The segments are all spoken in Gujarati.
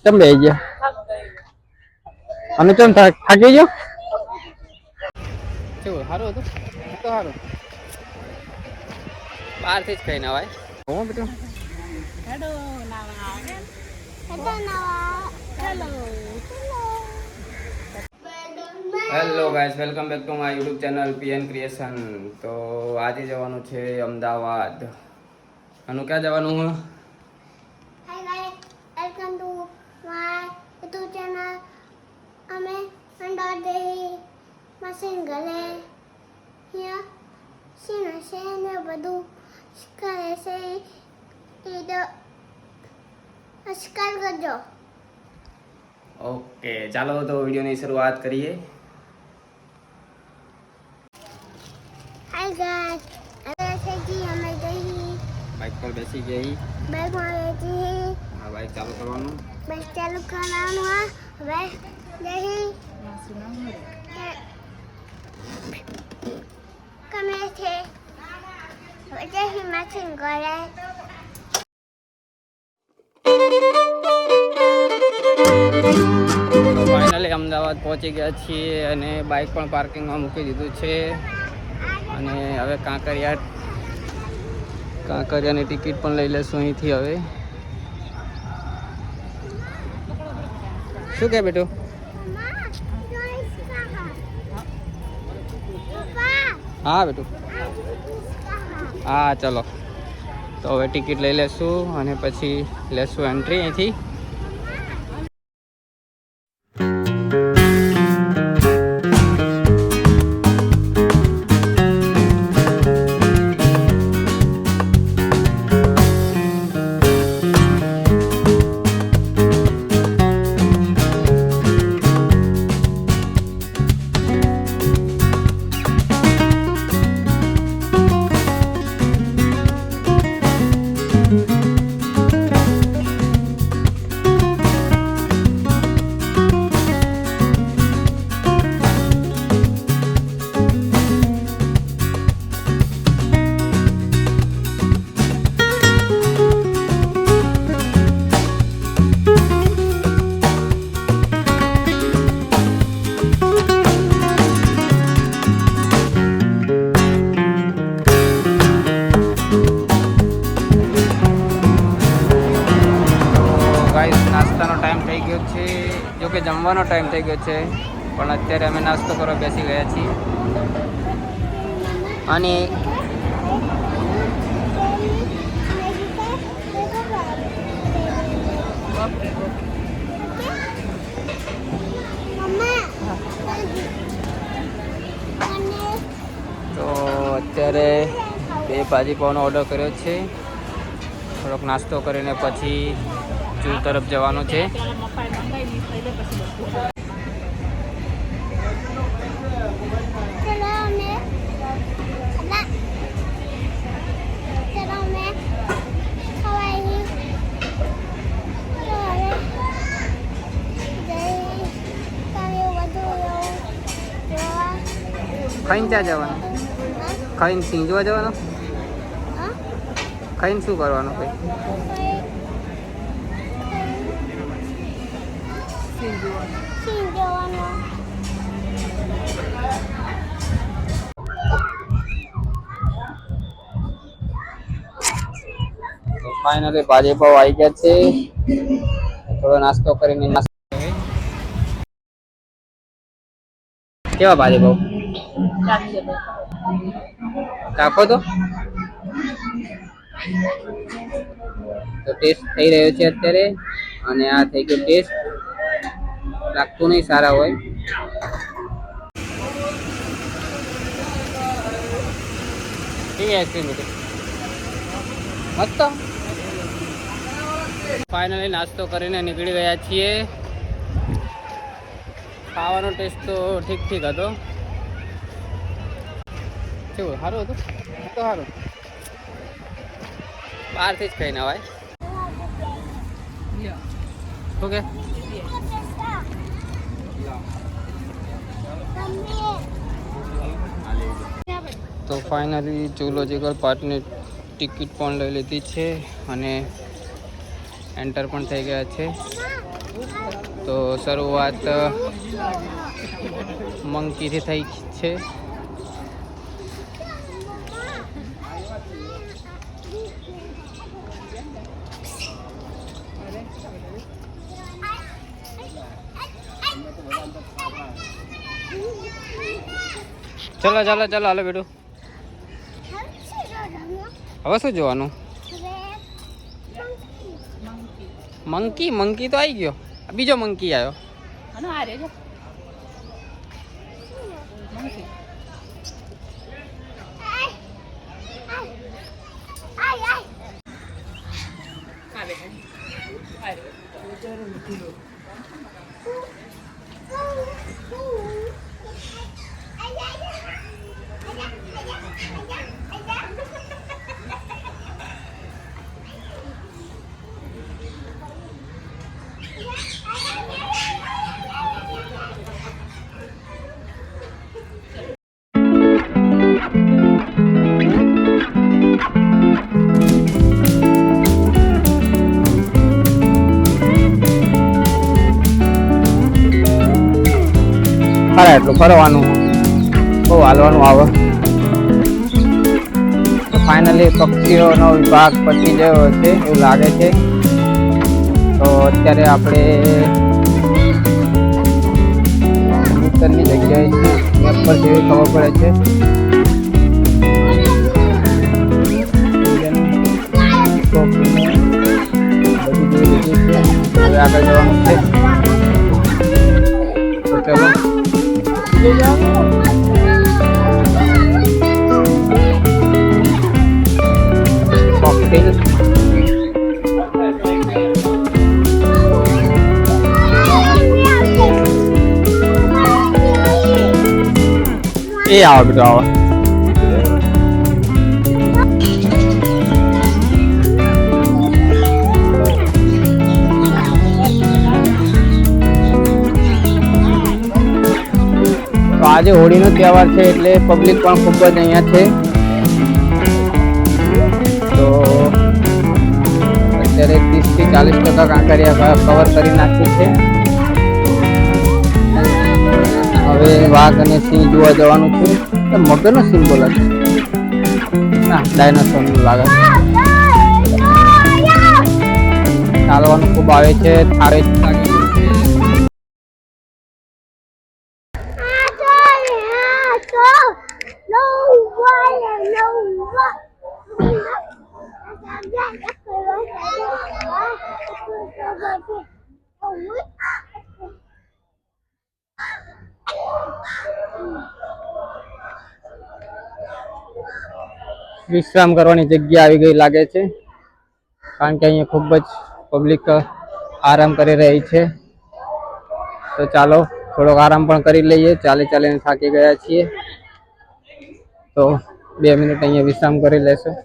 કેમ બે ગયા અને કેમ થાકી ગયો કેવું સારું હતું તો સારું બહારથી જ ખાઈને આવાય હો બેટું hello guys welcome back to my YouTube channel PN creation. તો આજે જવાનું છે અમદાવાદ. આનું ક્યાં જવાનું હું? Hi guys welcome to my YouTube channel. અમે અમદાવાદ જઈ મશીન ઘરે અહીંયા સીના છે ને બધું કરે છે એ તો અસ્કાર કરજો. ઓકે ચાલો તો વિડીયોની શરૂઆત કરીએ. હાય ગાઈસ હવે છે જી અમે જઈ બાઇક પર બેસી ગઈ. બાઈકમાં બેસી હા બાઇક ચાલુ કરવાનું. બસ ચાલુ કરવાનું હા હવે જઈ કમે છે હવે જઈ મશીન ઘરે. ફાઇનલી અમદાવાદ પહોંચી ગયા છીએ અને બાઇક પણ પાર્કિંગમાં મૂકી દીધું છે અને હવે કાંકરિયાની ટિકિટ પણ લઈ લેશું અહીંથી. હવે શું કે બેટું? હા બેટું હા ચલો તો હવે ટિકિટ લઈ લેશું અને પછી લેશું એન્ટ્રી અહીંથી. નાસ્તાનો ટાઈમ થઈ ગયો છે, જો કે જમવાનો ટાઈમ થઈ ગયો છે પણ અત્યારે અમે નાસ્તો કરવા બેસી ગયા છીએ. અને તો અત્યારે 2 ભાજીપાવનો ઓર્ડર કર્યો છે. થોડોક નાસ્તો કરીને પછી જૂ તરફ જવાનું છે. ખાઈને ક્યાં જવાનું? ખાઈને સિંહ જોવા જવાનું? ખાઈને શું કરવાનું ભાઈ? ફાઇનલી ભાજીપાવ આવી ગયા છે. થોડો નાસ્તો કરીને કેવા ભાજીપાવ ચાખો તો ટેસ્ટ થઈ રહ્યો છે અત્યારે અને આ થઈ ગયો ટેસ્ટ. લાગતું નહીં સારા હોય. કેવી આઈસ્ક્રીમ હતી? મસ્ત. ફાઇનલી નાસ્તો કરીને નીકળી ગયા છીએ. ખાવાનો ટેસ્ટ તો ઠીક હતો. કેવું સારું હતું? તો સારું બહારથી જ ખાઈને આવાય. ઓકે તો ફાઇનલી ઝૂલોજીકલ પાર્કની ટિકિટ પણ લઈ લીધી છે અને એન્ટર પણ થઈ ગયા છે. તો શરૂઆત મંકીથી થઈ છે. ચલો ચાલો ચાલો હાલો બેટું. હવે શું જોવાનું? મંકી મંકી તો આવી ગયો. બીજો મંકી આવ્યો. ફરે એટલું ફરવાનું, બહુ હાલવાનું આવે. ફાઇનલી પક્ષીઓનો વિભાગ પતી ગયો છે એવું લાગે છે. તો અત્યારે આપણે કબૂતરની જગ્યાએ છીએ. મેપ પર જેવી ખબર પડે છે. બધું જોઈ લીધું છે. હવે આગળ જવાનું છે. તો ચલો. કોકટેલ એ આવો બેટો આવો. તો આજે હોળીનો તહેવાર છે એટલે પબ્લિક પણ ખૂબ જ અહીંયા છે. તો અત્યારે 30 થી 40% કાંકરિયા કવર કરી નાખ્યું છે. હવે વાઘ અને સિંહ જોવા જવાનું છે. મગરનો સિમ્બોલ છે ના, ડાયનાસોરનું લાગે છે. ચાલવાનું ખૂબ આવે છે. થાળે વિશ્રામ કરવાની જગ્યા આવી ગઈ લાગે છે, કારણ કે અહીંયા ખૂબ જ પબ્લિક આરામ કરી રહી છે. તો ચાલો થોડોક આરામ પણ કરી લઈએ. ચાલીને થાકી ગયા છીએ તો 2 મિનિટ અહીંયા વિશ્રામ કરી લેશું.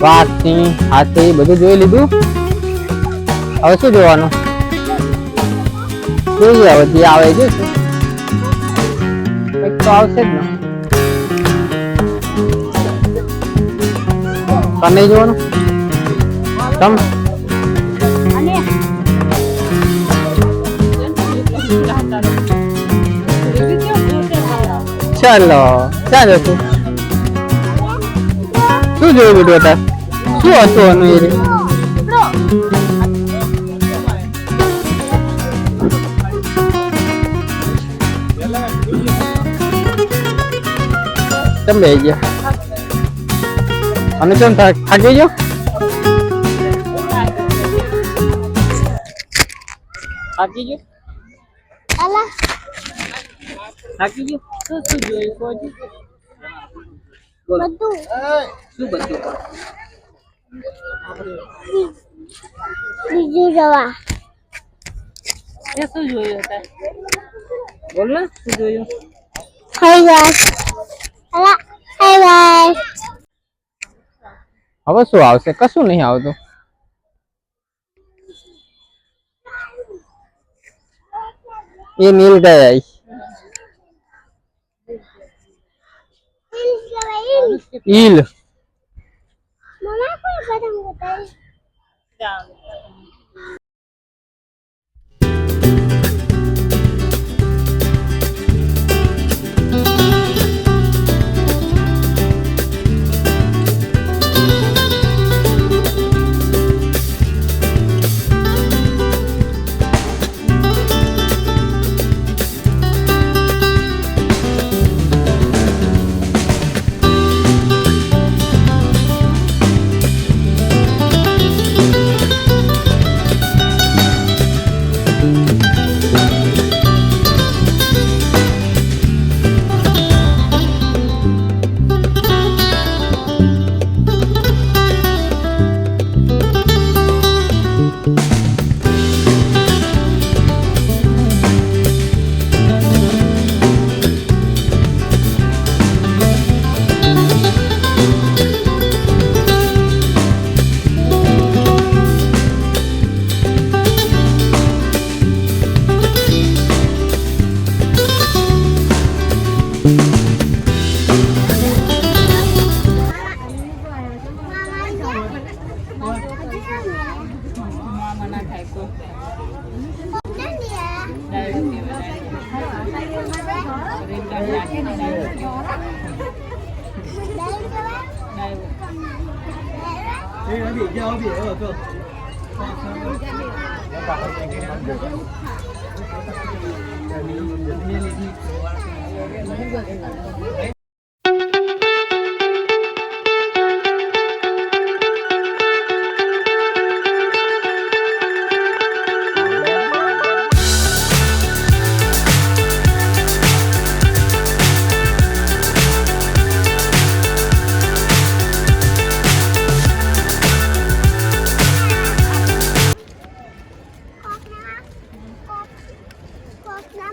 વાઘ, સિંહ, હાથી બધું જોઈ લીધું. હવે શું જોવાનું? જોઈએ હવે જે આવે છે કંઈક તો આવશે જ ને. તમે જોવાનું તમે ચાલો ક્યાં જશું? શું જોયું બેટું અત્યારે? શું હતું આનું એ? ચમ બેહી ગયા અને ચમ થાકી ગયો થાકી ગયો અલા થાકી ગયો શું જોયું કોઈ બધું શું બધું બીજું જવા એ શું જોયું હતા બોલ ને શું જોયું હાય ગાઈસ અલા હાય ગાઈસ હવે શું આવશે કશું નહીં આવતું ये मिल गया ईल मम्मा को खत्म होता है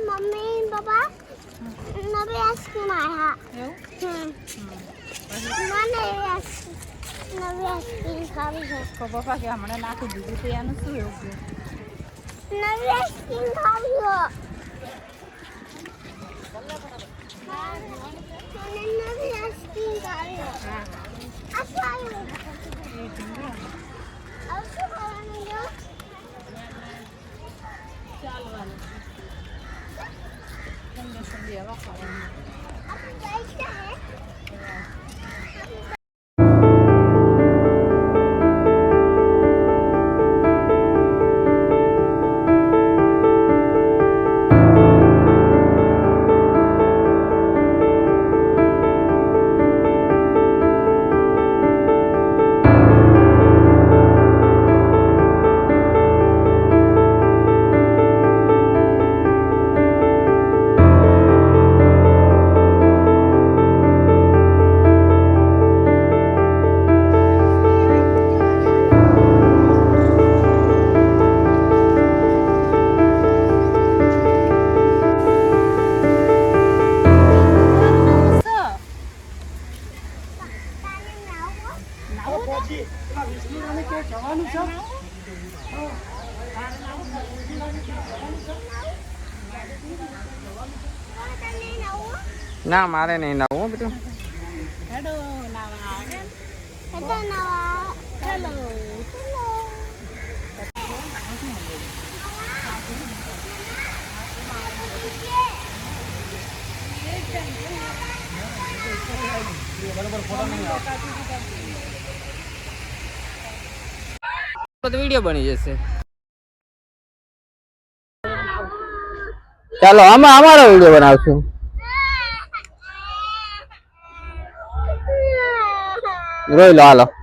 मम्मी पापा नवी आइसक्रीम आया मैंने नवी आइसक्रीम खावी है તો પપ્પા કે હમણાં નાખી દીધું તો એનું શું એવું છે नवी आइसक्रीम खावी हो मैंने नवी आइसक्रीम खावी हो अच्छा अब શું કરવાનું જો ચાલવાનું ઠંડે ઠંડે હવા ખાવાની આપણે જઈશું હે ના મારે નહીં નાવું હો બેટું હેડો નાવા આવે હેડો નાવા હેલો તો વિડીયો બની જશે ચાલો આમાં અમારો વિડીયો બનાવશું રોઈ લો હાલો